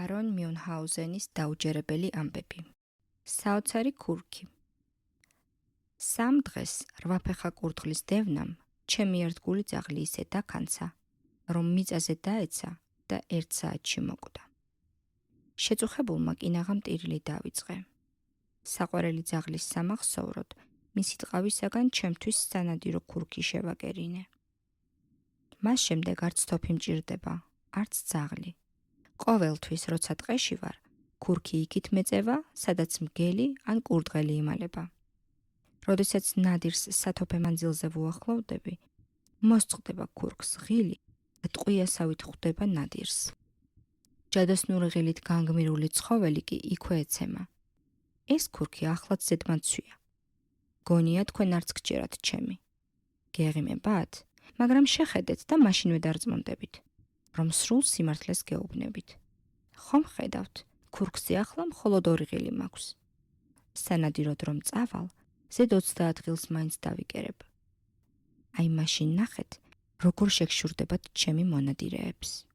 ბარონ მიუნჰაუზენის დაუჯერებელი ამბები. საოცარი ქურქი. სამ დღეს რვაფეხა კურდღლის დევნამ ჩემი ერთგული ძაღლი ისე დაქანცა, რომ მიწაზე დაეცა და 1 საათში მოკვდა. შეწუხებულმა კინაღამ ტირილი დავიწყე. საყვარელი ძაღლის სამახსოვროდ მისი ტყავისაგან ჩემთვის სანადირო ქურქი შევაკერინე. მას შემდეგ არც თოფი მჭირდება, არც ძაღლი. ყოველთვის, როცა ტყეში ვარ, ქურქი იქით მეწევა, სადაც მგელი ან კურდღელი იმალება. როდესაც ნადირს სათოფე მანძილზე ვუახლოვდები, მოსწყდება ქურქს ღილი და ტყვიასავით ხვდება ნადირს. ჯადოსნური ღილით განგმირული ცხოველი კი იქვე ეცემა. ეს ქურქი ახლაც ზედმაცვია. გონია თქვენ არც გჯერათ ჩემი. გეღიმებათ, მაგრამ შეხედეთ და მაშინვე დარწმუნდებით, რომ სრულ სიმართლეს გეუბნებით. ხომ ხედავთ, ქურქზე ახლა მხოლოდ 2 ღილი მაქვს. სანადიროდ რომ წავალ, ზედ 30 ღილს მაინც დავიკერებ. აი მაშინ ნახეთ, როგორ შეგშურდებათ ჩემი მონადირეებს.